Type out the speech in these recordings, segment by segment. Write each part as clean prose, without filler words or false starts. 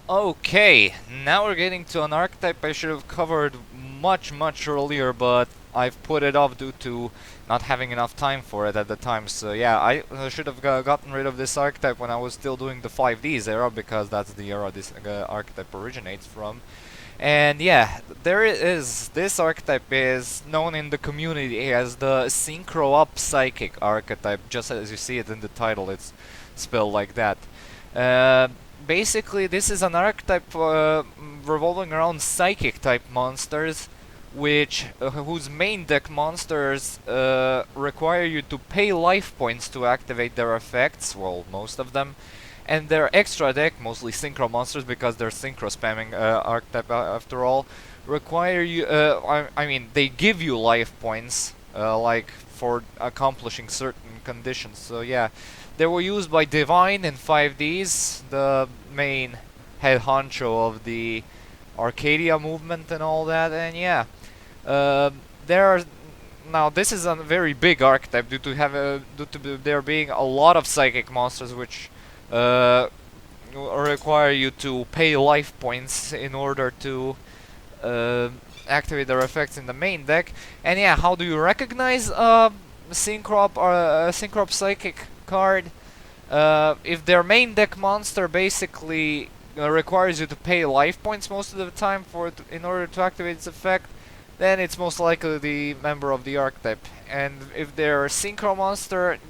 Okay, now we're getting to an archetype I should have covered much earlier, but I've put it off due to not having enough time for it at the time. So yeah, I should have gotten rid of this archetype when I was still doing the 5Ds era, because that's the era this archetype originates from. And yeah, there it is. This archetype is known in the community as the Synchro-uPsychic archetype, just as you see it in the title, it's spelled like that. Uh, Basically, this is an archetype revolving around psychic type monsters, which whose main deck monsters require you to pay life points to activate their effects. Well, most of them. And their extra deck, mostly synchro monsters because they're synchro spamming archetype after all, require you. I mean, they give you life points, like for accomplishing certain conditions. So yeah, they were used by Divine in 5Ds, the main head honcho of the Arcadia movement and all that. And yeah, there are. Now this is a very big archetype due to there being a lot of psychic monsters which require you to pay life points in order to uh, activate their effects in the main deck. And yeah, how do you recognize a Synchro-uPsychic card? If their main deck monster basically requires you to pay life points most of the time in order to activate its effect, then it's most likely the member of the archetype. And if their synchro monster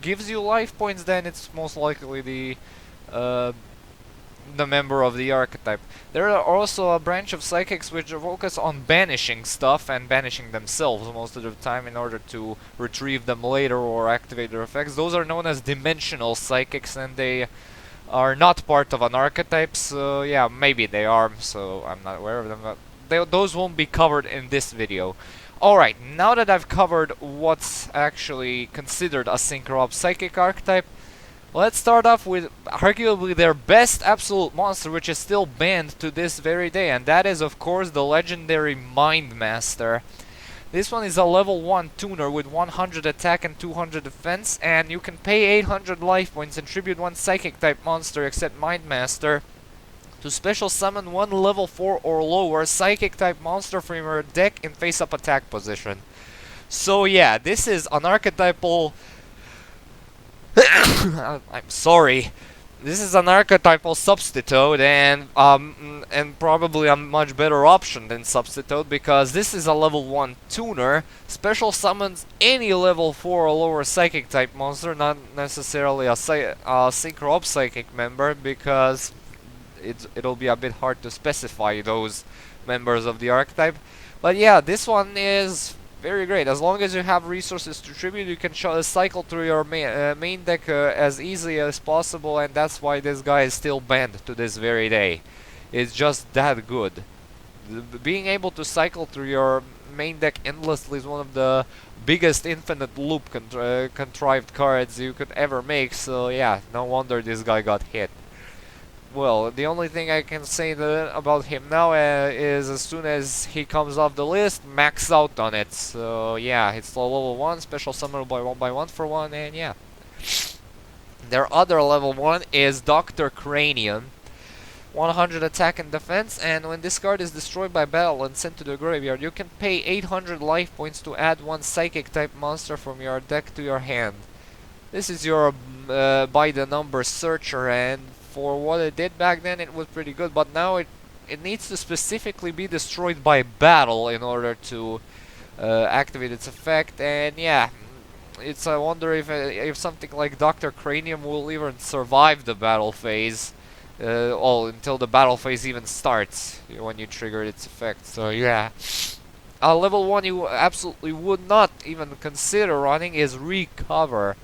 gives you life points, then it's most likely uh, the member of the archetype. There are also a branch of psychics which focus on banishing stuff and banishing themselves most of the time in order to retrieve them later or activate their effects. Those are known as dimensional psychics, and they are not part of an archetype. So yeah, maybe they are, so I'm not aware of them, but those won't be covered in this video. Alright, now that I've covered what's actually considered a Synchro-uPsychic archetype, let's start off with arguably their best absolute monster, which is still banned to this very day, and that is of course the legendary Mind Master. This one is a level 1 tuner with 100 attack and 200 defense, and you can pay 800 life points and tribute one psychic type monster except Mind Master to special summon one level 4 or lower psychic type monster from your deck in face up attack position. So yeah, this is an archetypal I'm sorry. This is an archetypal substitute, and probably a much better option than substitute, because this is a level 1 tuner, special summons any level 4 or lower psychic type monster, not necessarily a Synchro-uPsychic member, because it'll be a bit hard to specify those members of the archetype. But yeah, this one is very great. As long as you have resources to tribute, you can cycle through your main deck as easily as possible, and that's why this guy is still banned to this very day. It's just that good. Being able to cycle through your main deck endlessly is one of the biggest infinite loop contrived cards you could ever make, so yeah, no wonder this guy got hit. Well, the only thing I can say about him now is as soon as he comes off the list, max out on it. So yeah, it's level 1, special summon by 1 for 1, and yeah. Their other level 1 is Dr. Cranium. 100 attack and defense, and when this card is destroyed by battle and sent to the graveyard, you can pay 800 life points to add one psychic type monster from your deck to your hand. This is your by the number searcher, and for what it did back then it was pretty good, but now it needs to specifically be destroyed by battle in order to activate its effect. And yeah, I wonder if something like Dr. Cranium will even survive the battle phase, until the battle phase even starts when you trigger its effect. So yeah, level 1 you absolutely would not even consider running is Recover.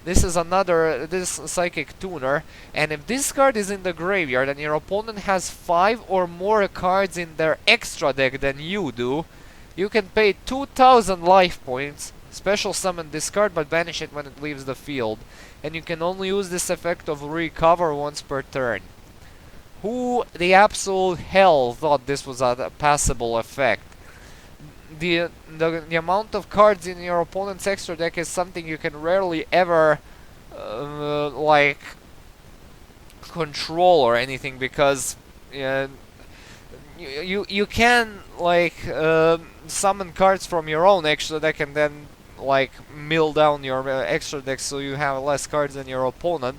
This is this psychic tuner, and if this card is in the graveyard and your opponent has 5 or more cards in their extra deck than you do, you can pay 2000 life points, special summon this card but banish it when it leaves the field, and you can only use this effect of Recover once per turn. Who the absolute hell thought this was a passable effect? The amount of cards in your opponent's extra deck is something you can rarely ever control or anything, because uh, you can like summon cards from your own extra deck and then like mill down your extra deck so you have less cards than your opponent,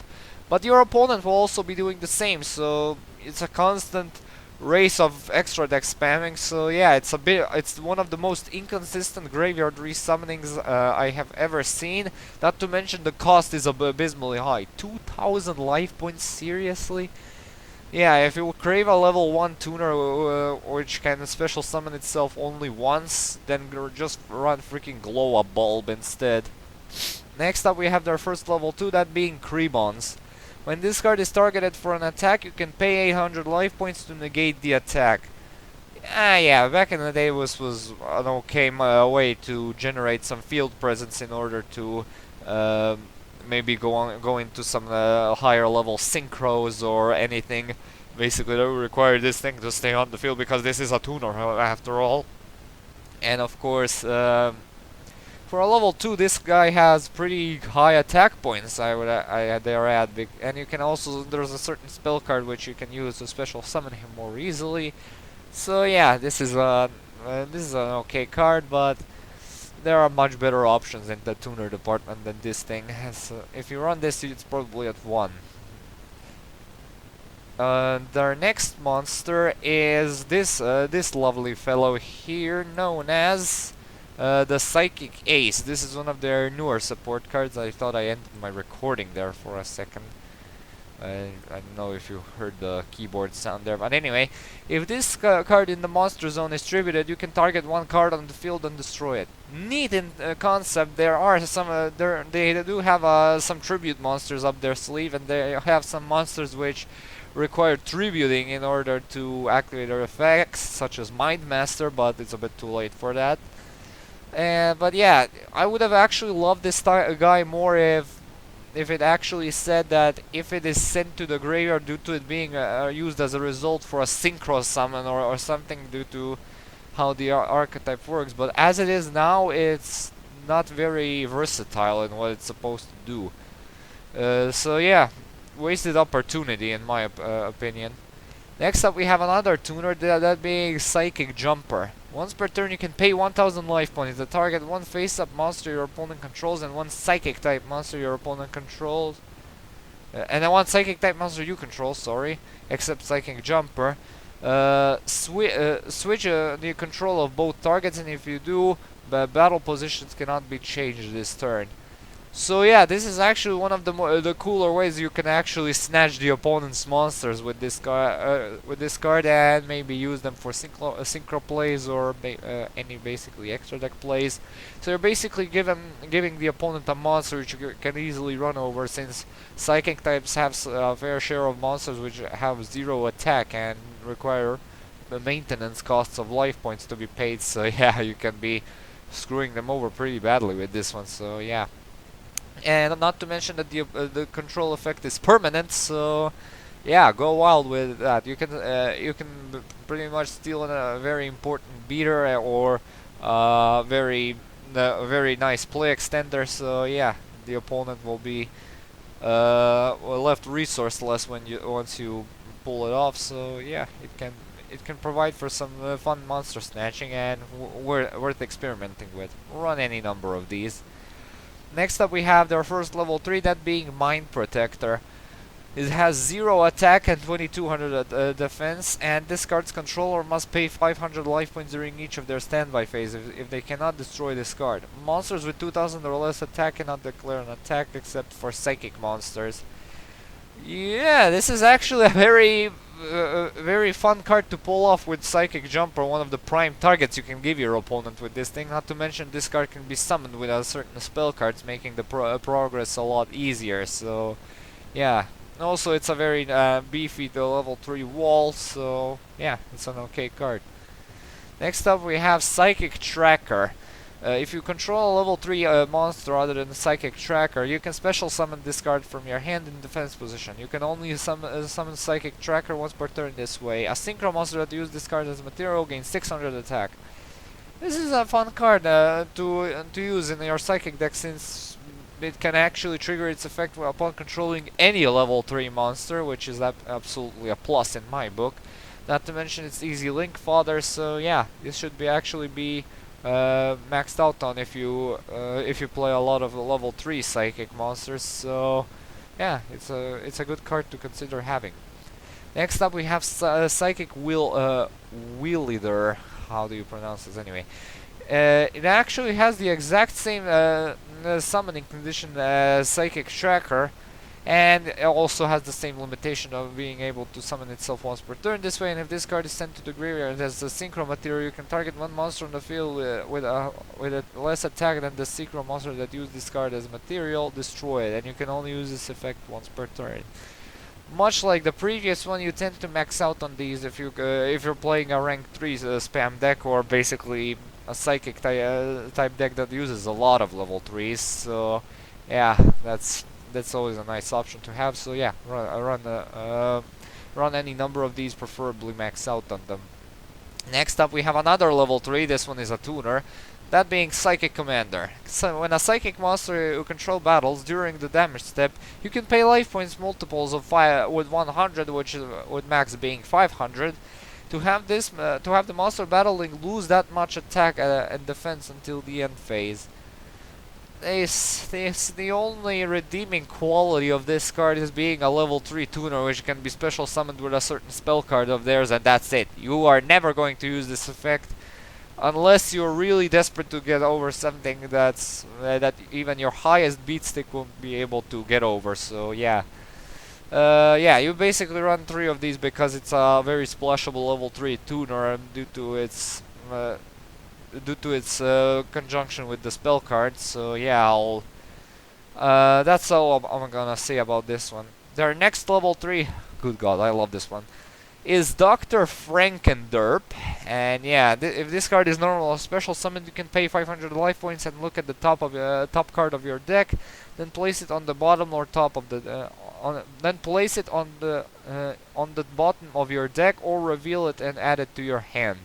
but your opponent will also be doing the same, so it's a constant race of extra deck spamming. So yeah, it's one of the most inconsistent graveyard resummonings I have ever seen. Not to mention the cost is abysmally high. 2000 life points, seriously? Yeah, if you crave a level 1 tuner which can special summon itself only once, then just run freaking Glow Up Bulb instead. Next up we have their first level 2, that being Crebons. When this card is targeted for an attack, you can pay 800 life points to negate the attack. Yeah, back in the day was an okay way to generate some field presence in order to maybe go into some higher level synchros or anything. Basically, that would require this thing to stay on the field because this is a tuner after all. And of course, for a level 2, this guy has pretty high attack points. I dare add, and you can also, there's a certain spell card which you can use to special summon him more easily. So yeah, this is an okay card, but there are much better options in the tuner department than this thing. So if you run this, it's probably at 1. Their next monster is this lovely fellow here, known as the Psychic Ace. This is one of their newer support cards. I thought I ended my recording there for a second. I don't know if you heard the keyboard sound there, but anyway, if this card in the monster zone is tributed, you can target one card on the field and destroy it. Neat in concept. There are some they do have some tribute monsters up their sleeve, and they have some monsters which require tributing in order to activate their effects, such as Mind Master, but it's a bit too late for that. But yeah, I would have actually loved this guy more if it actually said that if it is sent to the graveyard due to it being used as a result for a synchro summon or something due to how the archetype works. But as it is now, it's not very versatile in what it's supposed to do. So yeah, wasted opportunity in my opinion. Next up we have another tuner, that being Psychic Jumper. Once per turn you can pay 1000 life points to target one face-up monster your opponent controls and one Psychic-type monster your opponent controls. And then one Psychic-type monster you control, sorry, except Psychic Jumper. Switch the control of both targets, and if you do, the battle positions cannot be changed this turn. So yeah, this is actually one of the cooler ways you can actually snatch the opponent's monsters with this card and maybe use them for synchro plays or any basically extra deck plays. So you're basically giving the opponent a monster which you can easily run over, since psychic types have a fair share of monsters which have 0 attack and require the maintenance costs of life points to be paid. So yeah, you can be screwing them over pretty badly with this one. So yeah. And not to mention that the control effect is permanent, so yeah, go wild with that. You can pretty much steal a very important beater or very nice play extender. So yeah, the opponent will be left resourceless once you pull it off. So yeah, it can provide for some fun monster snatching and worth experimenting with. Run any number of these. Next up we have their first level 3, that being Mind Protector. It has 0 attack and 2200 defense, and this card's controller must pay 500 life points during each of their standby phase if they cannot destroy this card. Monsters with 2000 or less attack cannot declare an attack except for psychic monsters. Yeah, this is actually a very fun card to pull off with Psychic Jumper, one of the prime targets you can give your opponent with this thing. Not to mention this card can be summoned with a certain spell cards, making the progress a lot easier. So yeah, also it's a very beefy level 3 wall, so yeah, it's an okay card. Next up we have Psychic Tracker. If you control a level 3 monster other than the Psychic Tracker, you can special summon this card from your hand in defense position. You can only summon Psychic Tracker once per turn this way. A synchro monster that uses this card as material gains 600 attack. This is a fun card to use in your Psychic deck, since it can actually trigger its effect upon controlling any level 3 monster, which is absolutely a plus in my book. Not to mention it's easy link fodder, so yeah, this should actually be maxed out on if you play a lot of level 3 psychic monsters. So yeah, it's a good card to consider having. Next up we have Psychic Wheel Leader. How do you pronounce this anyway? It actually has the exact same summoning condition as Psychic Tracker, and it also has the same limitation of being able to summon itself once per turn this way. And if this card is sent to the graveyard as a synchro material, you can target one monster on the field with a less attack than the synchro monster that used this card as material, destroy it, and you can only use this effect once per turn. Much like the previous one, you tend to max out on these if you're playing a rank 3 spam deck, or basically a psychic type deck that uses a lot of level 3s. So yeah, that's always a nice option to have. So yeah, run any number of these, preferably max out on them. Next up we have another level 3. This one is a tuner, that being Psychic Commander. So when a psychic monster you control battles during the damage step, you can pay life points multiples of 5 with 100, which is with max being 500, to have the monster battling lose that much attack and defense until the end phase. The only redeeming quality of this card is being a level 3 tuner, which can be special summoned with a certain spell card of theirs, and that's it. You are never going to use this effect unless you're really desperate to get over something that even your highest beat stick won't be able to get over. So yeah. Yeah, you basically run 3 of these because it's a very splashable level 3 tuner, due to its conjunction with the spell card. So yeah, that's all I'm gonna say about this one. Their next level 3, good god, I love this one, is Dr. Frankenderp. And yeah, if this card is normal or special summoned, you can pay 500 life points and look at the top card of your deck, then place it on the bottom or top of the then place it on the bottom of your deck, or reveal it and add it to your hand.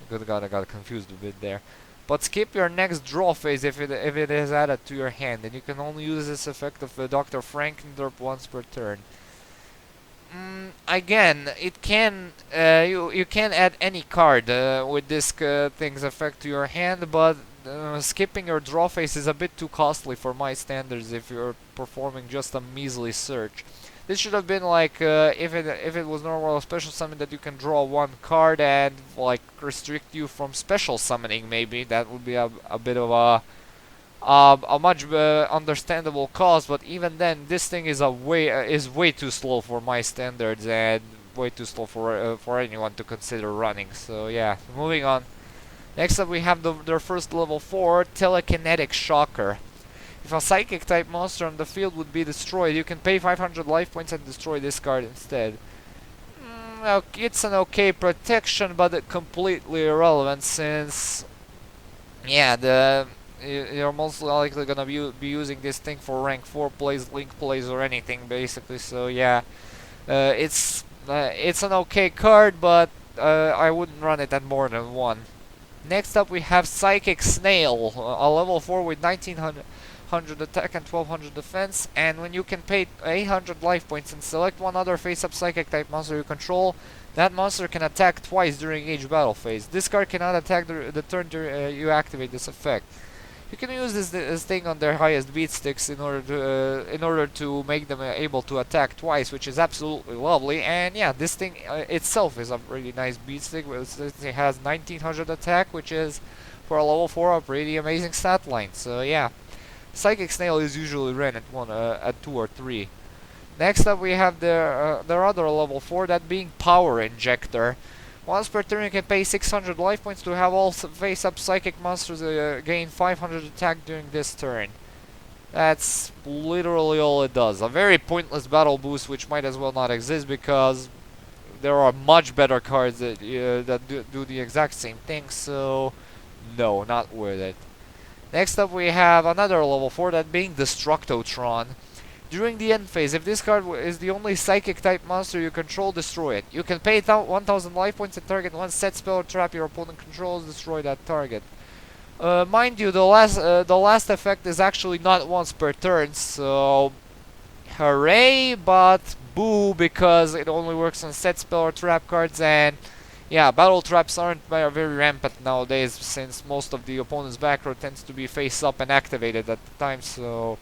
Good god, I got confused a bit there. But skip your next draw phase if it is added to your hand, and you can only use this effect of Dr. Frankenderp once per turn. Again, it can you can add any card with this thing's effect to your hand, but skipping your draw phase is a bit too costly for my standards if you're performing just a measly search. This should have been like if it was normal or special summon, that you can draw 1 card and like restrict you from special summoning. Maybe that would be a bit of a much understandable cause, but even then, this thing is way too slow for my standards, and way too slow for anyone to consider running. So yeah, moving on. Next up we have their first level 4, Telekinetic Shocker. If a psychic type monster on the field would be destroyed, you can pay 500 life points and destroy this card instead. It's an okay protection, but completely irrelevant, since yeah, you're most likely gonna be using this thing for rank 4 plays, link plays, or anything basically. So yeah, it's an okay card, but I wouldn't run it at more than 1. Next up we have Psychic Snail, a level 4 with 1900 attack and 1200 defense, and when you can pay 800 life points and select one other face-up psychic type monster you control, that monster can attack twice during each battle phase. This card cannot attack the turn you activate this effect. You can use this thing on their highest beat sticks in order to make them able to attack twice, which is absolutely lovely. And yeah, this thing itself is a really nice beat stick. It has 1900 attack, which is for a level 4 a pretty amazing stat line. So yeah, Psychic Snail is usually ran at 2 or 3. Next up we have their other level 4, that being Power Injector. Once per turn you can pay 600 life points to have all face-up psychic monsters gain 500 attack during this turn. That's literally all it does. A very pointless battle boost, which might as well not exist, because there are much better cards that do the exact same thing, so no, not worth it. Next up we have another level 4, that being Destructo Tron. During the end phase, if this card is the only psychic type monster you control, destroy it. You can pay 1000 life points and target one set spell or trap your opponent controls, destroy that target. Mind you, the last effect is actually not once per turn, so hooray, but boo, because it only works on set spell or trap cards, and yeah, battle traps aren't very rampant nowadays, since most of the opponent's back row tends to be face up and activated at the time. So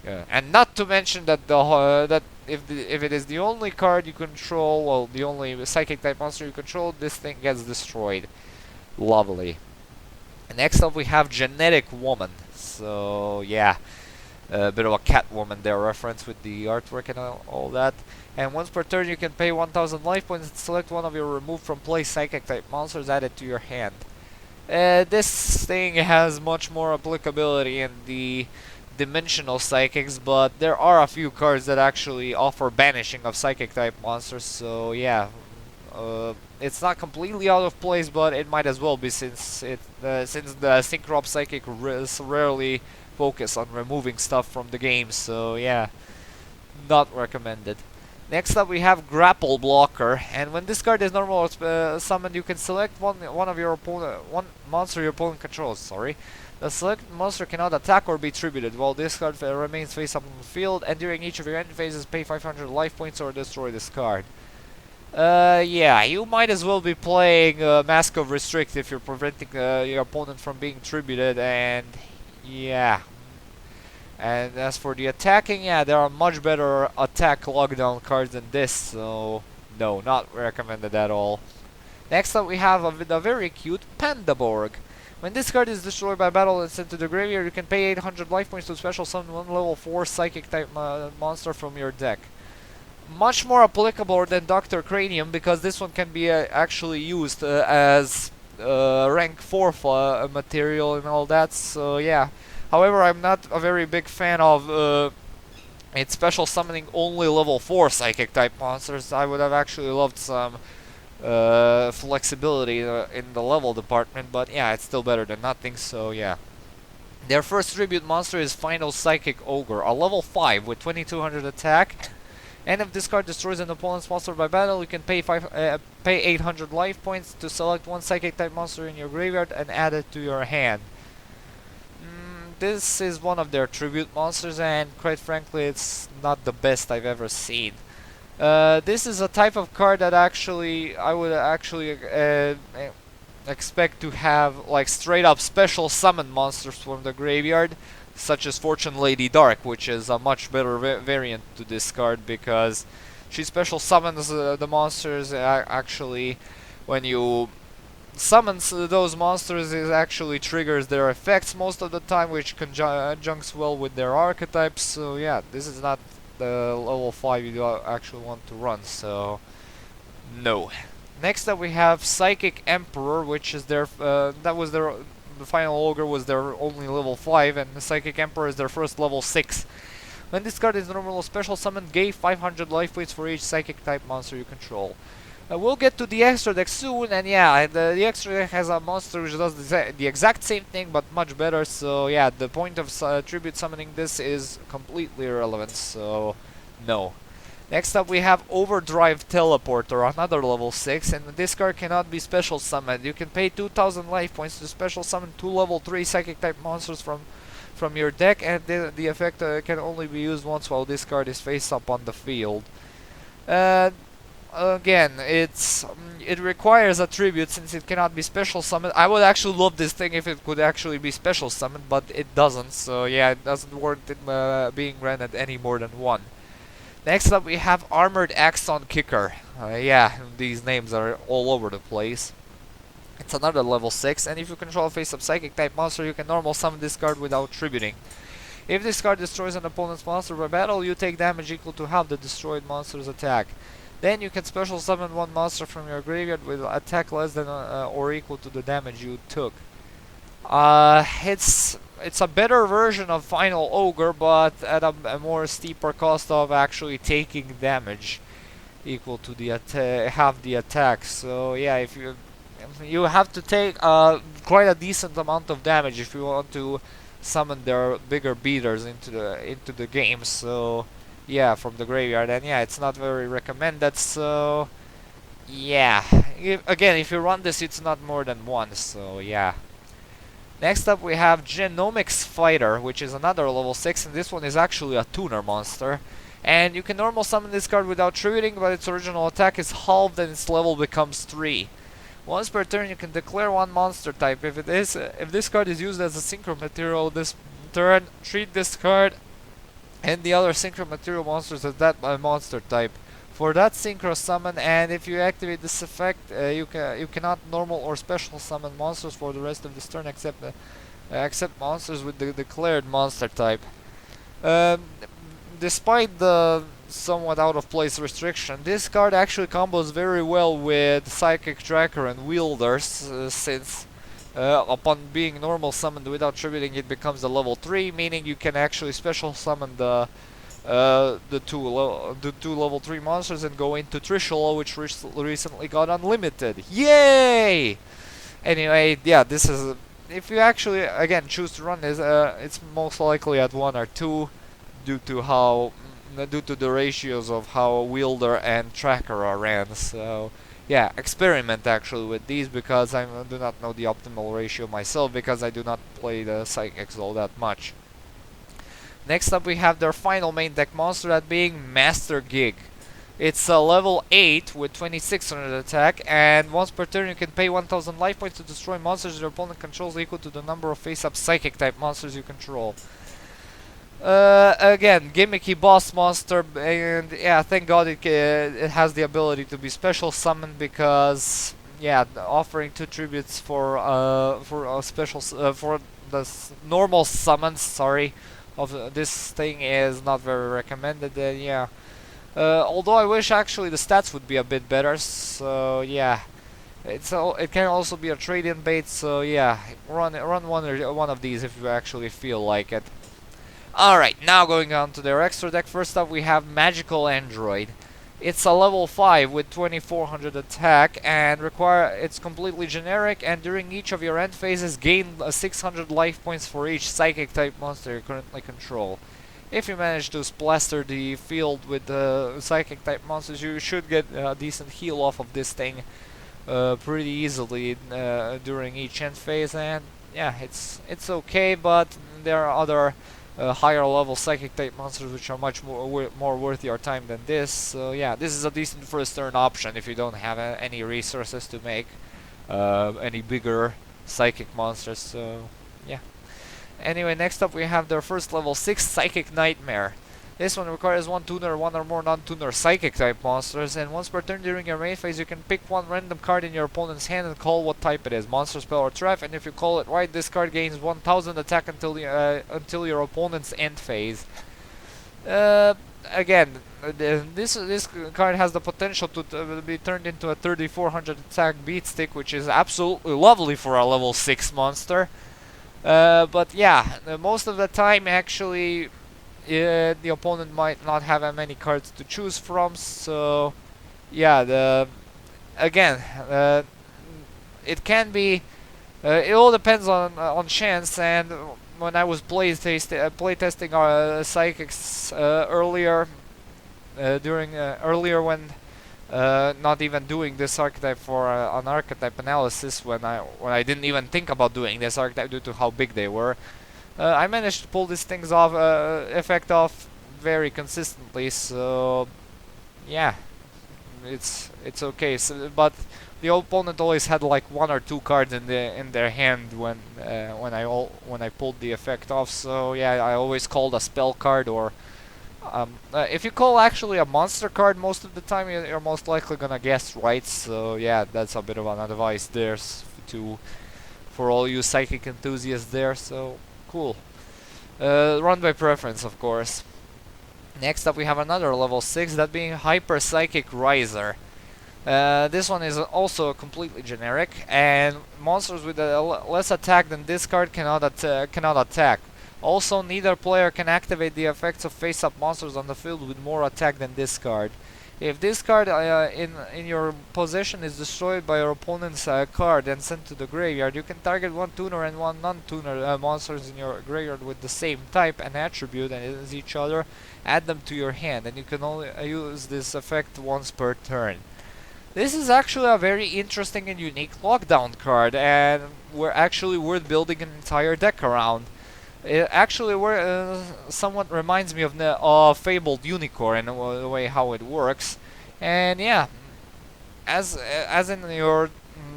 yeah, and not to mention that that if it is the only card you control, well, the only psychic type monster you control, this thing gets destroyed. Lovely. Next up we have Genetic Woman. So yeah, a bit of a Catwoman there reference with the artwork and all that. And once per turn you can pay 1000 life points and select one of your removed from play psychic type monsters added to your hand. This thing has much more applicability in the dimensional psychics, but there are a few cards that actually offer banishing of psychic type monsters, so yeah. It's not completely out of place, but it might as well be, since the Synchro-uPsychic rarely focus on removing stuff from the game, so yeah, not recommended. Next up we have Grapple Blocker, and when this card is normal summoned, you can select one monster your opponent controls. Sorry, the selected monster cannot attack or be tributed, while this card remains face up on the field, and during each of your end phases, pay 500 life points or destroy this card. Yeah, you might as well be playing Mask of Restrict if you're preventing your opponent from being tributed, and yeah. And as for the attacking, yeah, there are much better attack lockdown cards than this, so no, not recommended at all. Next up we have a very cute Panda Borg. When this card is destroyed by battle and sent to the graveyard, you can pay 800 life points to special summon one level 4 psychic type monster from your deck. Much more applicable than Dr. Cranium, because this one can be actually used as rank 4 material and all that, so yeah. However, I'm not a very big fan of its special summoning only level 4 psychic type monsters. I would have actually loved some flexibility in the level department, but yeah, it's still better than nothing, so yeah. Their first tribute monster is Final Psychic Ogre, a level 5 with 2200 attack. And if this card destroys an opponent's monster by battle, you can pay 800 life points to select one psychic type monster in your graveyard and add it to your hand. This is one of their tribute monsters, and quite frankly, it's not the best I've ever seen. This is a type of card that I would actually expect to have like straight up special summon monsters from the graveyard, such as Fortune Lady Dark, which is a much better variant to this card, because she special summons the monsters. Actually, when you summons those monsters, it actually triggers their effects most of the time, which conjuncts well with their archetypes. So yeah, this is not the level 5 you actually want to run, so no. Next up we have Psychic Emperor, which is their the final Ogre was their only level 5, and the Psychic Emperor is their first level 6. When this card is normal or special summon, gain 500 life points for each psychic type monster you control. We'll get to the extra deck soon, and yeah, the extra deck has a monster which does the exact same thing but much better, so yeah, the point of tribute summoning this is completely irrelevant, so no. Next up we have Overdrive Teleport, or another level 6, and this card cannot be special summoned. You can pay 2000 life points to special summon 2 level 3 psychic type monsters from your deck, and the effect can only be used once while this card is face up on the field. Again, it requires a tribute since it cannot be special summoned. I would actually love this thing if it could actually be special summoned, but it doesn't, so yeah, it doesn't warrant it being granted any more than one. Next up we have Armored Axon Kicker. Yeah, these names are all over the place. It's another level 6, and if you control a face-up psychic type monster, you can normal summon this card without tributing. If this card destroys an opponent's monster by battle, you take damage equal to half the destroyed monster's attack. Then you can special summon one monster from your graveyard with attack less than or equal to the damage you took. It's a better version of Final Ogre, but at a more steeper cost of actually taking damage equal to the half the attack. So yeah, if you have to take quite a decent amount of damage if you want to summon their bigger beaters into the game. So yeah, from the graveyard, and yeah, it's not very recommended. So yeah, again, if you run this, it's not more than one. So yeah. Next up we have Genomics Fighter, which is another level 6, and this one is actually a tuner monster. And you can normal summon this card without tributing, but its original attack is halved and its level becomes 3. Once per turn you can declare one monster type. If this card is used as a synchro material this turn, treat this card and the other synchro material monsters as that monster type. For that synchro summon, and if you activate this effect, you cannot normal or special summon monsters for the rest of this turn except monsters with the declared monster type. Despite the somewhat out of place restriction, this card actually combos very well with Psychic Tracker and Wielders, since upon being normal summoned without tributing it becomes a level 3, meaning you can actually special summon the two level 3 monsters and go into Trishula, which recently got unlimited. Yay! Anyway, yeah, this is if you actually again choose to run this, it's most likely at 1 or 2 due to the ratios of how Wielder and Tracker are ran. So yeah, experiment actually with these, because I do not know the optimal ratio myself, because I do not play the Psychics all that much. Next up we have their final main deck monster, that being Master Gig. It's a level 8 with 2600 attack, and once per turn you can pay 1000 life points to destroy monsters your opponent controls equal to the number of face-up Psychic type monsters you control. Again, gimmicky boss monster, and yeah, thank God it has the ability to be special summoned, because yeah, offering 2 tributes for special for the normal summons, sorry, of this thing is not very recommended. Yeah, although I wish actually the stats would be a bit better. So yeah, it can also be a trade-in bait. So yeah, run one of these if you actually feel like it. Alright, now going on to their extra deck. First up we have Magical Android. It's a level 5 with 2400 attack, and it's completely generic, and during each of your end phases gain 600 life points for each Psychic type monster you currently control. If you manage to splaster the field with the Psychic type monsters, you should get a decent heal off of this thing pretty easily during each end phase, and yeah, it's okay, but there are other higher level Psychic type monsters which are much more worth your time than this. So yeah, this is a decent first turn option if you don't have any resources to make any bigger Psychic monsters. So yeah. Anyway, next up we have their first level 6 Psychic Nightmare. This one requires 1 tuner, 1 or more non-tuner Psychic type monsters, and once per turn during your main phase you can pick 1 random card in your opponent's hand and call what type it is, monster, spell, or trap, and if you call it right, this card gains 1000 attack until your opponent's end phase. Again, this card has the potential to be turned into a 3400 attack beat stick, which is absolutely lovely for a level 6 monster. But yeah, most of the time actually the opponent might not have that many cards to choose from, so yeah, again, it can be, it all depends on chance. And when I was playtesting Psychics earlier, earlier when not even doing this archetype for an archetype analysis, when I didn't even think about doing this archetype due to how big they were, I managed to pull these things off, effect off very consistently. So yeah, it's okay. So, but the opponent always had like 1 or 2 cards in their hand when I pulled the effect off. So yeah, I always called a spell card, or if you call actually a monster card, most of the time you're most likely gonna guess right. So yeah, that's a bit of an advice there for all you Psychic enthusiasts there. So cool. Run by preference, of course. Next up we have another level 6, that being Hyper Psychic Riser. This one is also completely generic, and monsters with less attack than this card cannot attack. Also, neither player can activate the effects of face-up monsters on the field with more attack than this card. If this card in your possession is destroyed by your opponent's card and sent to the graveyard, you can target 1 tuner and 1 non-tuner monsters in your graveyard with the same type and attribute as each other, add them to your hand, and you can only use this effect once per turn. This is actually a very interesting and unique lockdown card, and we're actually worth building an entire deck around. It actually somewhat reminds me of the Fabled Unicorn in the way how it works. And yeah, as in your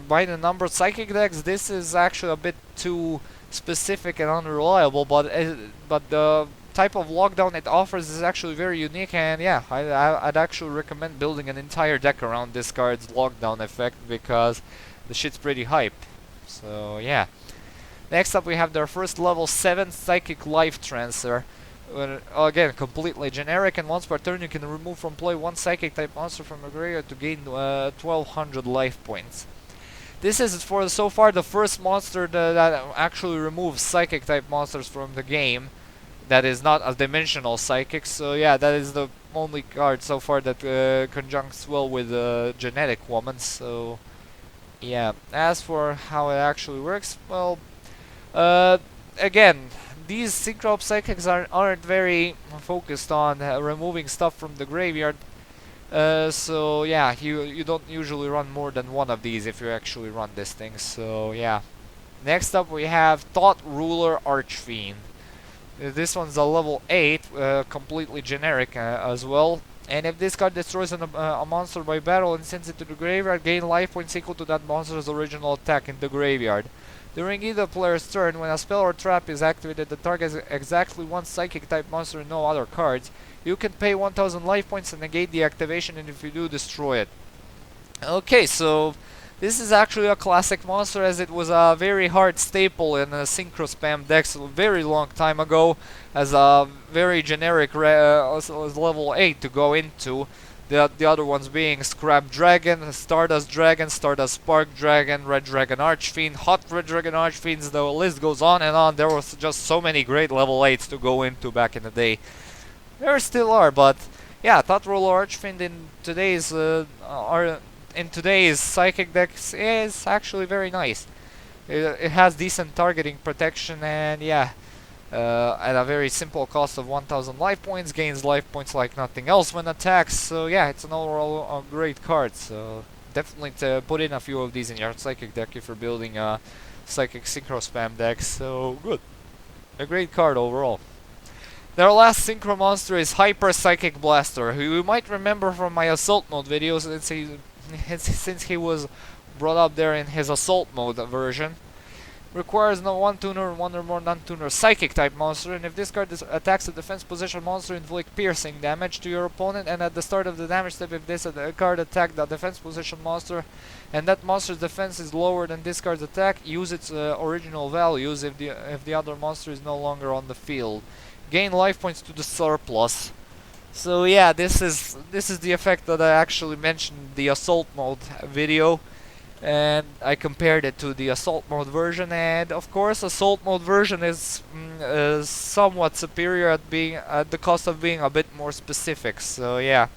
by the number psychic decks, this is actually a bit too specific and unreliable, but the type of lockdown it offers is actually very unique, and yeah, I'd actually recommend building an entire deck around this card's lockdown effect because the shit's pretty hype. So yeah. Next up we have their first level 7 Psychic Life Transfer. Again, completely generic, and once per turn you can remove from play one Psychic type monster from your graveyard to gain 1200 life points. This is so far the first monster that actually removes Psychic type monsters from the game that is not a dimensional Psychic, so yeah, that is the only card so far that conjuncts well with Genetic Woman, so yeah. As for how it actually works, well, again, these Synchro-uPsychics aren't very focused on removing stuff from the graveyard, so yeah, you don't usually run more than one of these if you actually run this thing, so yeah. Next up we have Thought Ruler Archfiend. This one's a level 8, completely generic as well. And if this card destroys a monster by battle and sends it to the graveyard, gain life points equal to that monster's original attack in the graveyard. During either player's turn, when a spell or trap is activated that targets exactly one Psychic type monster and no other cards, you can pay 1000 life points and negate the activation, and if you do, destroy it. Okay, so this is actually a classic monster, as it was a very hard staple in Synchro Spam decks a very long time ago, as a very generic level 8 to go into. The other ones being Scrap Dragon, Stardust Dragon, Stardust Spark Dragon, Red Dragon Archfiend, Hot Red Dragon Archfiends, the list goes on and on. There was just so many great level 8s to go into back in the day. There still are, but yeah, Thought Ruler Archfiend in today's Psychic decks is actually very nice. It has decent targeting protection, and yeah, at a very simple cost of 1000 life points, gains life points like nothing else when attacks, so yeah, it's an overall great card, so definitely to put in a few of these in your Psychic deck if you're building a Psychic Synchro Spam deck, so good. A great card overall. Their last Synchro monster is Hyper Psychic Blaster, who you might remember from my Assault Mode videos since he was brought up there in his Assault Mode version. Requires no one tuner and one or more non-tuner Psychic type monster, and if this card attacks a defense position monster, inflict piercing damage to your opponent, and at the start of the damage step, if this card attacked the defense position monster and that monster's defense is lower than this card's attack, use its original values if the other monster is no longer on the field. Gain life points to the surplus. So yeah, this is the effect that I actually mentioned in the Assault Mode video, and I compared it to the Assault Mode version, and of course Assault Mode version is somewhat superior at the cost of being a bit more specific. So yeah,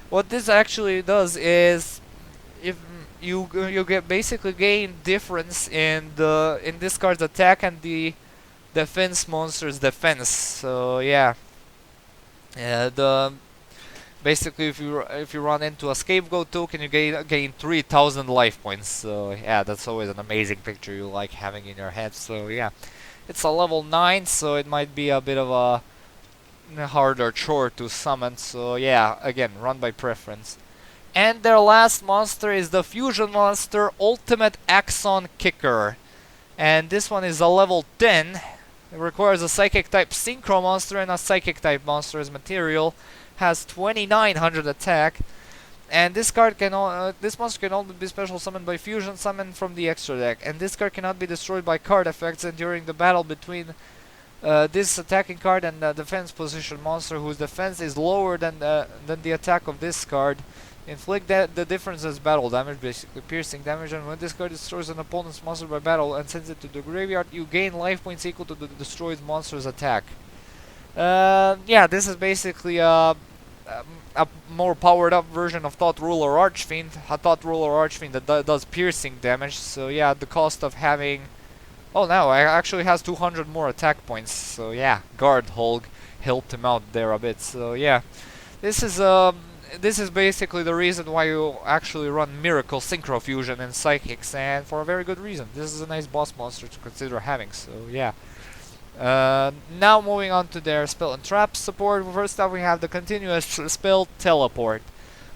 what this actually does is, if you basically gain difference in this card's attack and the defense monster's defense. So yeah, basically if you run into a Scapegoat token, you gain 3000 life points. So yeah, that's always an amazing picture you like having in your head. So yeah, it's a level 9, so it might be a bit of a harder chore to summon. So yeah, again, run by preference. And their last monster is the fusion monster Ultimate Axon Kicker, and this one is a level 10. It requires a Psychic type Synchro monster and a Psychic type monster as material. Has 2900 attack, and this monster can only be special summoned by fusion summon from the extra deck, and this card cannot be destroyed by card effects, and during the battle between this attacking card and the defense position monster whose defense is lower than the attack of this card, inflict the difference as battle damage, basically piercing damage, and when this card destroys an opponent's monster by battle and sends it to the graveyard, you gain life points equal to the destroyed monster's attack. Yeah, this is basically a more powered up version of Thought Ruler Archfiend, a Thought Ruler Archfiend that does piercing damage. So yeah, at the cost of having, oh no, it actually has 200 more attack points. So yeah, Guard Hulk helped him out there a bit. So yeah, this is this is basically the reason why you actually run Miracle, Synchro Fusion, and Psychics, and for a very good reason. This is a nice boss monster to consider having, so yeah. Now moving on to their spell and trap support. First up we have the continuous spell Teleport.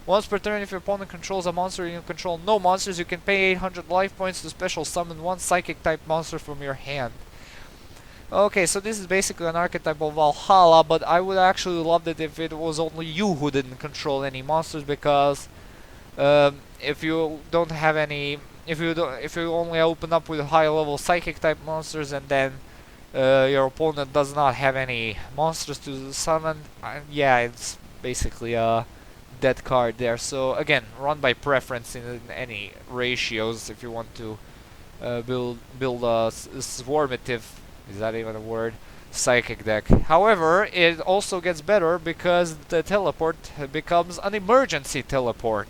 Once per turn, if your opponent controls a monster and you control no monsters, you can pay 800 life points to special summon one psychic type monster from your hand. Okay, so this is basically an archetype of Valhalla, but I would actually love it if it was only you who didn't control any monsters, because if you don't have any, if you only open up with high level psychic type monsters and then your opponent does not have any monsters to summon, yeah, it's basically a dead card there. So again, run by preference in any ratios if you want to build a swarmative, is that even a word, psychic deck. However, it also gets better because the teleport becomes an emergency teleport,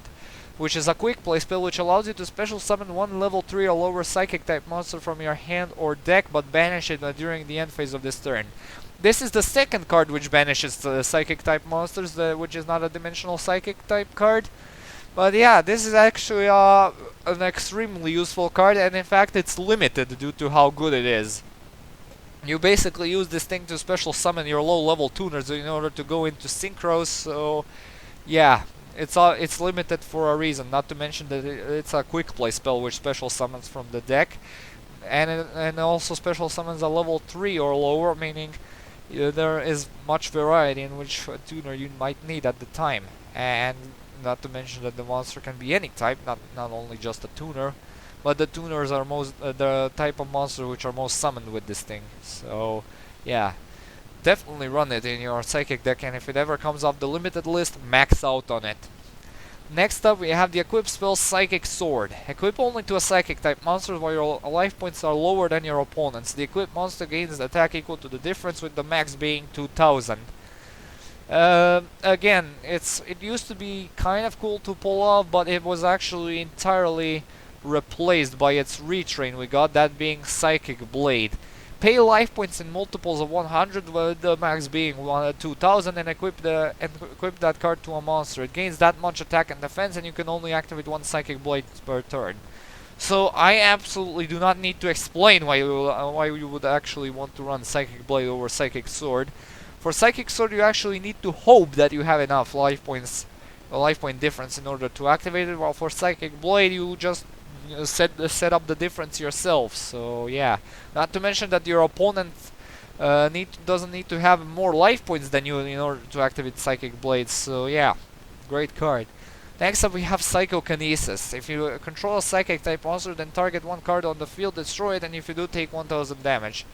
which is a quick play spell which allows you to special summon one level 3 or lower psychic type monster from your hand or deck, but banish it during the end phase of this turn. This is the second card which banishes the psychic type monsters, which is not a dimensional psychic type card. But yeah, this is actually an extremely useful card, and in fact it's limited due to how good it is. You basically use this thing to special summon your low level tuners in order to go into synchros, so yeah, it's limited for a reason, not to mention that it's a quick play spell which special summons from the deck, and also special summons a level 3 or lower, meaning there is much variety in which tuner you might need at the time, and not to mention that the monster can be any type, not only just a tuner, but the tuners are the type of monster which are most summoned with this thing. So yeah, definitely run it in your psychic deck, and if it ever comes off the limited list, max out on it. Next up we have the equip spell Psychic Sword. Equip only to a psychic type monster while your life points are lower than your opponent's. The equipped monster gains attack equal to the difference, with the max being 2000. Again, it used to be kind of cool to pull off, but it was actually entirely replaced by its retrain we got, that being Psychic Blade. Pay life points in multiples of 100, with the max being 2000, and equip that card to a monster. It gains that much attack and defense, and you can only activate one Psychic Blade per turn. So I absolutely do not need to explain why you would actually want to run Psychic Blade over Psychic Sword. For Psychic Sword, you actually need to hope that you have enough life points, a life point difference, in order to activate it. While for Psychic Blade, you just set up the difference yourself. So yeah, not to mention that your opponent doesn't need to have more life points than you in order to activate Psychic Blade. So yeah, great card. Next up we have Psychokinesis. If you control a psychic type monster, then target one card on the field, destroy it, and if you do, take 1000 damage.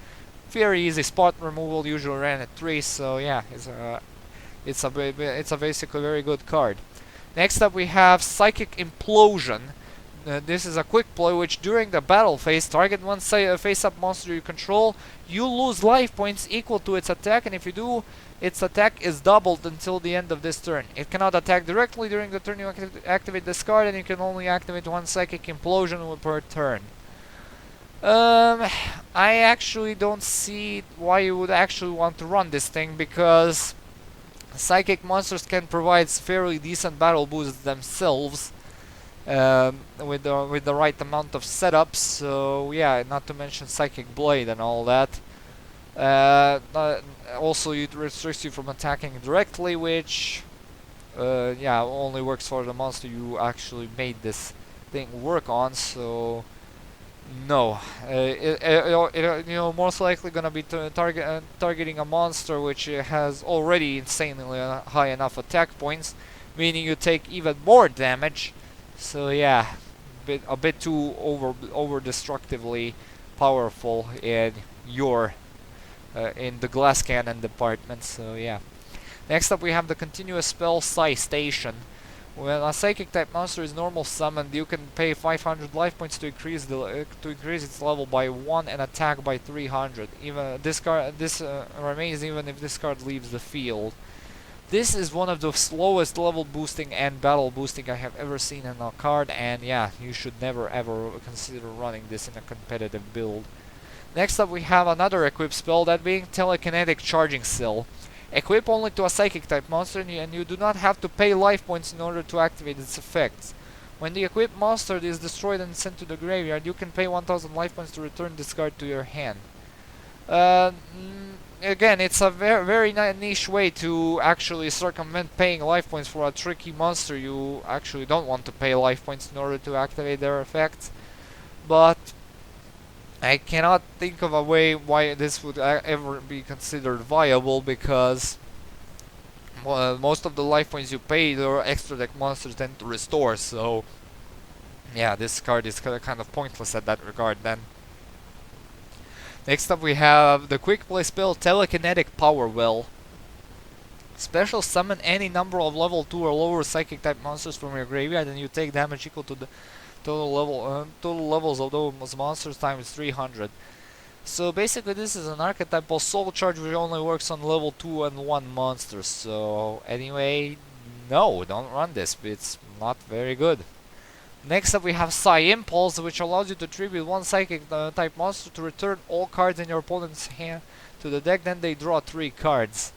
Very easy spot removal, usually ran at 3, so yeah, it's a basically very good card. Next up we have Psychic Implosion. This is a quick play which, during the battle phase, target one face-up monster you control, you lose life points equal to its attack, and if you do, its attack is doubled until the end of this turn. It cannot attack directly during the turn you activate this card, and you can only activate one Psychic Implosion per turn. I actually don't see why you would actually want to run this thing, because psychic monsters can provide fairly decent battle boosts themselves, with the right amount of setups. So yeah, not to mention Psychic Blade and all that. Also, it restricts you from attacking directly, which yeah, only works for the monster you actually made this thing work on. So no, most likely gonna be targeting a monster which has already insanely high enough attack points, meaning you take even more damage. So yeah, a bit too over destructively powerful in your in the glass cannon department. So yeah. Next up we have the continuous spell Sai Station. When a psychic type monster is normal summoned, you can pay 500 life points to increase its level by 1 and attack by 300. Even this remains even if this card leaves the field. This is one of the slowest level boosting and battle boosting I have ever seen in a card, and yeah, you should never ever consider running this in a competitive build. Next up we have another equipped spell, that being Telekinetic Charging Cell. Equip only to a Psychic type monster, and you do not have to pay life points in order to activate its effects. When the equipped monster is destroyed and sent to the graveyard, you can pay 1000 life points to return this card to your hand. Again, it's a very niche way to actually circumvent paying life points for a tricky monster. You actually don't want to pay life points in order to activate their effects. But I cannot think of a way why this would ever be considered viable, because most of the life points you pay, their extra deck monsters tend to restore, so yeah, this card is kind of pointless at that regard then. Next up we have the quick play spell Telekinetic Power. Special summon any number of level 2 or lower Psychic type monsters from your graveyard, and you take damage equal to the total levels of those monsters times 300. So basically this is an archetypal soul charge which only works on level 2 and 1 monsters. So anyway, no, don't run this, it's not very good. Next up we have Sai Impulse, which allows you to tribute one Psychic type monster to return all cards in your opponent's hand to the deck, then they draw 3 cards.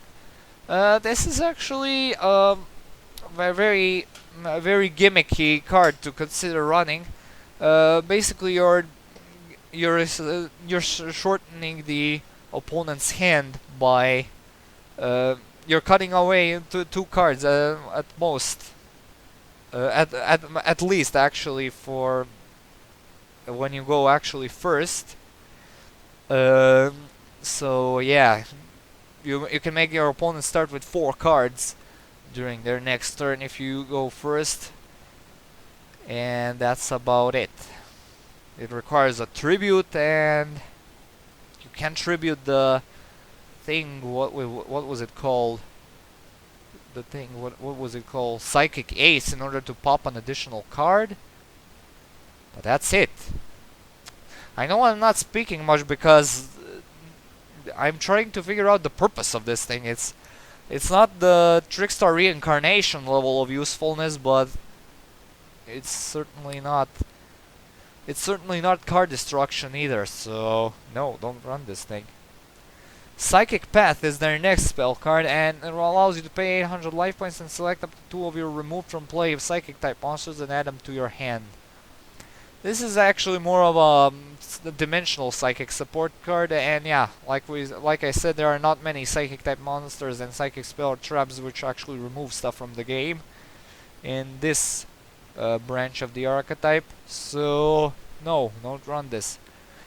This is actually a very gimmicky card to consider running. Basically you're shortening the opponent's hand by you're cutting away 2 cards at most. At least actually for when you go actually first. So yeah, you can make your opponent start with 4 cards during their next turn if you go first, and that's about it. It requires a tribute, and you can tribute the thing. What was it called? The thing, what was it called? Psychic Ace, in order to pop an additional card. But that's it. I know I'm not speaking much because I'm trying to figure out the purpose of this thing. It's not the Trickstar Reincarnation level of usefulness, but it's certainly not card destruction either. So no, don't run this thing. Psychic Path is their next spell card, and it allows you to pay 800 life points and select up to 2 of your removed from play of Psychic type monsters and add them to your hand. This is actually more of a dimensional Psychic support card, and yeah, like I said, there are not many Psychic type monsters and Psychic spell traps which actually remove stuff from the game in this branch of the archetype. So no, don't run this.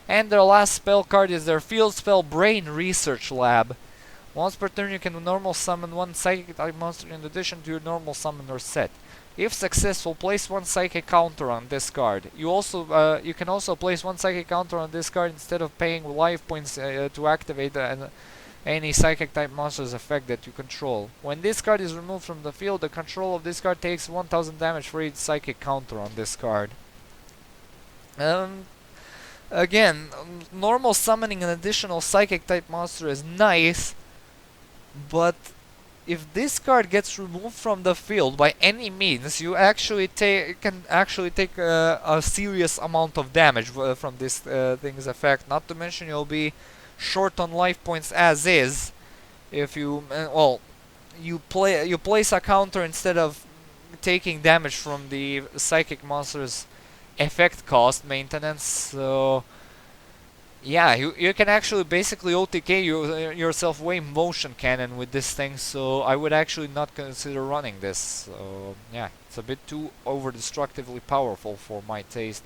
And their last spell card is their field spell Brain Research Lab. Once per turn you can normal summon 1 Psychic type monster in addition to your normal summoner set. If successful, place 1 Psychic counter on this card. You can also place 1 Psychic counter on this card instead of paying life points to activate any Psychic type monster's effect that you control. When this card is removed from the field, the control of this card takes 1000 damage for each Psychic counter on this card. Again, normal summoning an additional Psychic type monster is nice, but if this card gets removed from the field by any means, you actually can take a serious amount of damage from this thing's effect. Not to mention you'll be short on life points as is if you you place a counter instead of taking damage from the Psychic monster's effect cost maintenance. So yeah, you can actually basically OTK yourself way motion cannon with this thing, so I would actually not consider running this. So yeah, it's a bit too over-destructively powerful for my taste.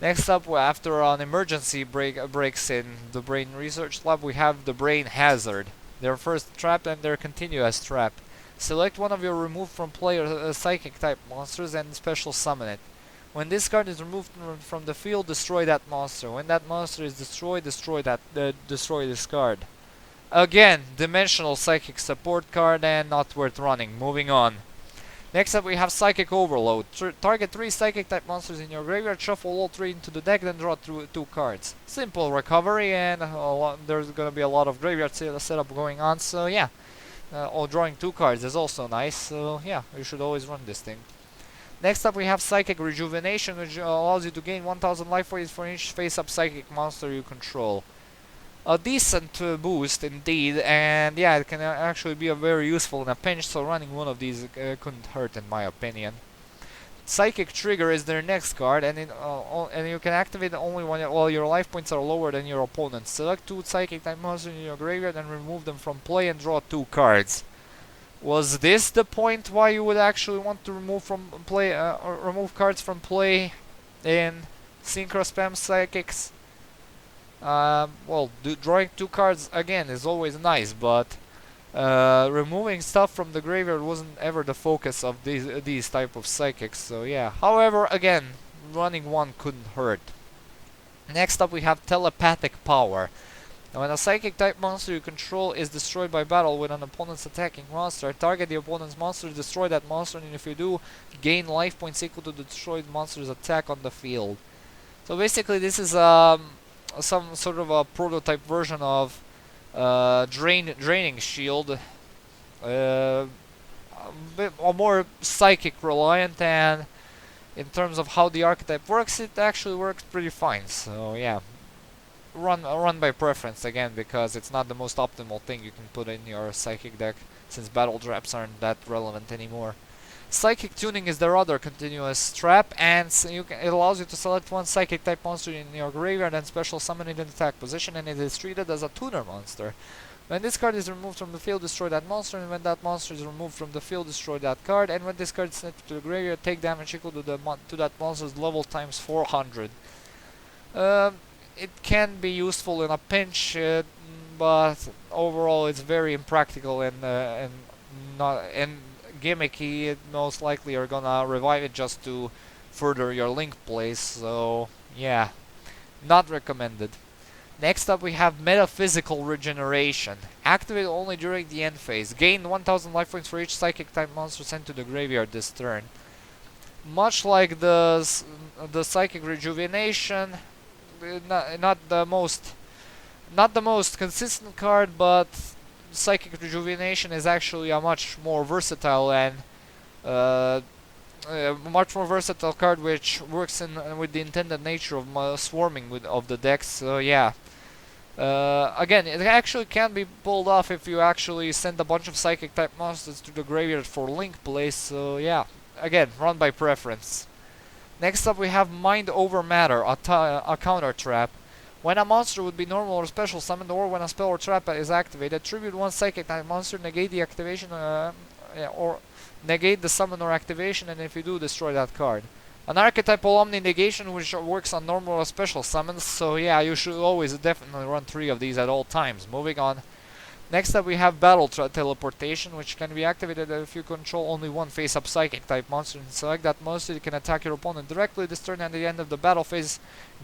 Next up, after an emergency breaks in the Brain Research Lab, we have the Brain Hazard. Their first trap and their continuous trap. Select one of your removed from play Psychic type monsters and special summon it. When this card is removed from the field, destroy that monster. When that monster is destroyed, destroy this card. Again, dimensional Psychic support card and not worth running. Moving on. Next up we have Psychic Overload. Target 3 Psychic type monsters in your graveyard, shuffle all 3 into the deck, then draw 2 cards. Simple recovery, and there's gonna be a lot of graveyard setup going on, so yeah. Drawing 2 cards is also nice, so yeah, you should always run this thing. Next up we have Psychic Rejuvenation, which allows you to gain 1000 life points for each face-up Psychic monster you control. a decent boost indeed, and yeah, it can actually be very useful in a pinch, so running one of these couldn't hurt in my opinion. Psychic Trigger is their next card, and and you can activate it only while your life points are lower than your opponent's. Select 2 Psychic type monsters in your graveyard and remove them from play and draw 2 cards. Was this the point why you would actually want to remove from play or remove cards from play in Synchro Spam Psychics? Well, drawing 2 cards again is always nice, but removing stuff from the graveyard wasn't ever the focus of these type of psychics, so yeah. However, again, running 1 couldn't hurt. Next up we have Telepathic Power. Now, when a psychic type monster you control is destroyed by battle with an opponent's attacking monster, target the opponent's monster, destroy that monster, and if you do, gain life points equal to the destroyed monster's attack on the field. So basically this is some sort of a prototype version of draining shield, a bit more psychic reliant, and in terms of how the archetype works, it actually works pretty fine. So yeah, run by preference again, because it's not the most optimal thing you can put in your psychic deck, since battle traps aren't that relevant anymore. Psychic Tuning is their other continuous trap, and it allows you to select 1 psychic type monster in your graveyard and special summon it in attack position, and it is treated as a tuner monster. When this card is removed from the field, destroy that monster, and when that monster is removed from the field, destroy that card, and when this card is sent to the graveyard, take damage equal to that monster's level times 400. It can be useful in a pinch, but overall it's very impractical and gimmicky. Most likely you're gonna revive it just to further your link plays, so yeah, not recommended. Next up we have Metaphysical Regeneration. Activate only during the end phase. Gain 1000 life points for each psychic type monster sent to the graveyard this turn. Much like the Psychic Rejuvenation, not the most consistent card, but Psychic Rejuvenation is actually a much more versatile and much more versatile card, which works with the intended nature of swarming of the decks. So yeah, again, it actually can be pulled off if you actually send a bunch of Psychic type monsters to the graveyard for link plays. So yeah, again, run by preference. Next up we have Mind Over Matter, a counter trap. When a monster would be normal or special summoned, or when a spell or trap is activated, tribute 1 psychic type monster, negate the activation or negate the summon or activation, and if you do, destroy that card. An archetypal Omni negation which works on normal or special summons, so yeah, you should always definitely run 3 of these at all times. Moving on. Next up we have Battle Teleportation, which can be activated if you control only 1 face-up psychic type monster, and select that monster. You can attack your opponent directly this turn, and at the end of the battle phase,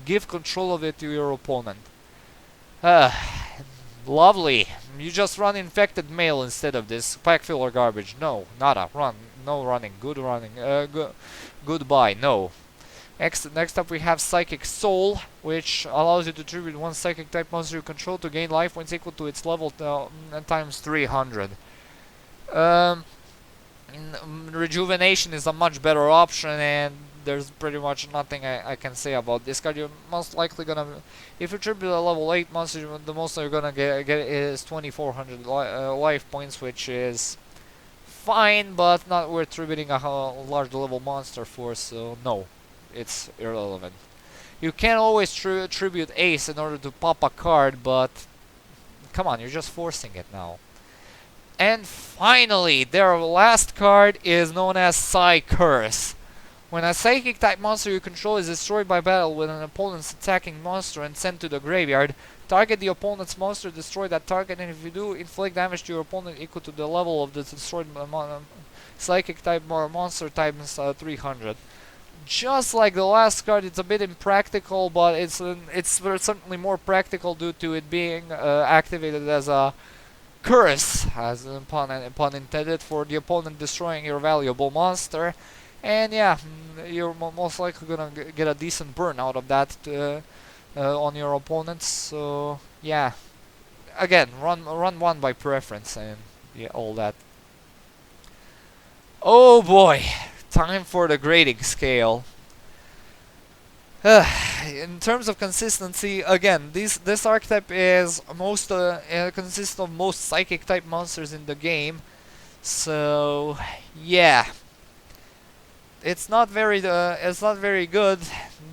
give control of it to your opponent. Lovely. You just run Infected Mail instead of this. Pack filler garbage. No, nada. Run. No running. Good running. Goodbye. No. Next up we have Psychic Soul, which allows you to tribute 1 psychic type monster you control to gain life points equal to its level times 300. Rejuvenation is a much better option, and there's pretty much nothing I can say about this card. You're most likely gonna, if you tribute a level 8 monster, the most you're gonna get is 2400 life points, which is fine, but not worth tributing a large level monster for, so no. It's irrelevant. You can always tribute Ace in order to pop a card, but come on, you're just forcing it now. And finally, their last card is known as Sai Curse. When a psychic type monster you control is destroyed by battle with an opponent's attacking monster and sent to the graveyard, target the opponent's monster, destroy that target, and if you do, inflict damage to your opponent equal to the level of the destroyed psychic type monster times 300. Just like the last card, it's a bit impractical, but it's certainly more practical due to it being activated as a curse, as pun intended, for the opponent destroying your valuable monster. And yeah, you're most likely gonna get a decent burn out of that on your opponents. So yeah, again, run 1 by preference, and yeah, all that. Oh boy. Time for the grading scale. in terms of consistency, again, this archetype is consists of most psychic type monsters in the game. So yeah, it's not very good.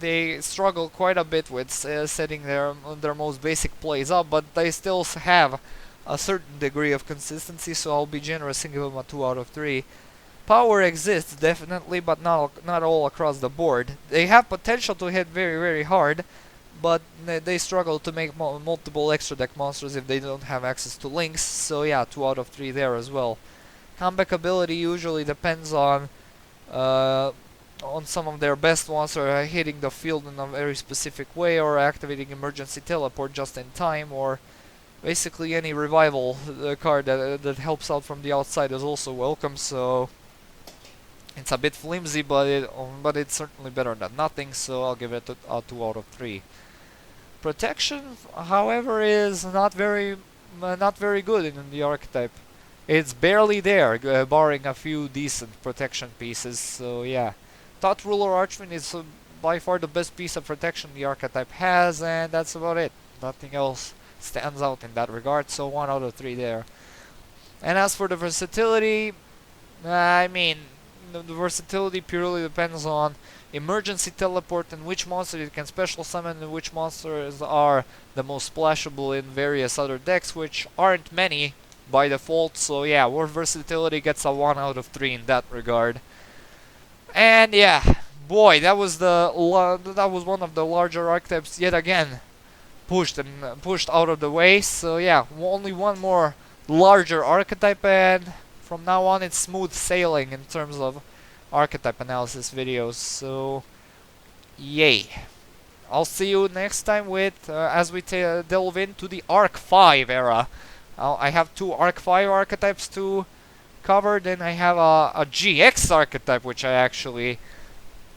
They struggle quite a bit with setting their most basic plays up, but they still have a certain degree of consistency. So I'll be generous and give them a 2 out of 3. Power exists definitely, but not all across the board. They have potential to hit very hard, but they struggle to make multiple extra deck monsters if they don't have access to links. So yeah, 2 out of 3 there as well. Comeback ability usually depends on some of their best ones, or hitting the field in a very specific way, or activating emergency teleport just in time, or basically any revival card that helps out from the outside is also welcome. So it's a bit flimsy, but it's certainly better than nothing. So I'll give it a 2 out of 3. Protection, however, is not very good in the archetype. It's barely there, barring a few decent protection pieces. So yeah, Thought Ruler Archfiend is by far the best piece of protection the archetype has, and that's about it. Nothing else stands out in that regard. So 1 out of 3 there. And as for the versatility, I mean, the versatility purely depends on emergency teleport and which monster it can special summon, and which monsters are the most splashable in various other decks, which aren't many by default. So yeah, War Versatility gets a 1 out of 3 in that regard. And yeah, boy, that was one of the larger archetypes yet again pushed out of the way. So yeah, only one more larger archetype, and from now on it's smooth sailing in terms of archetype analysis videos. So yay. I'll see you next time with as we delve into the Arc 5 era. I have 2 Arc 5 archetypes to cover, then I have a GX archetype, which I actually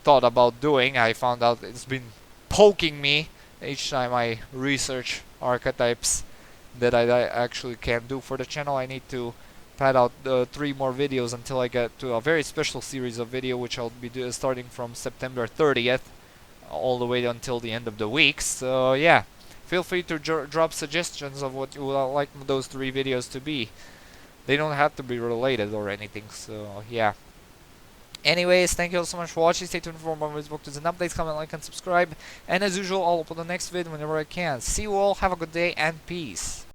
thought about doing. I found out it's been poking me each time I research archetypes that I actually can do for the channel. I need to pad out 3 more videos until I get to a very special series of video, which I'll be starting from September 30th all the way until the end of the week. So yeah, feel free to drop suggestions of what you would like those 3 videos to be. They don't have to be related or anything, so yeah. Anyways, thank you all so much for watching. Stay tuned for more videos and updates. Comment, like, and subscribe. And as usual, I'll upload the next video whenever I can. See you all, have a good day, and peace.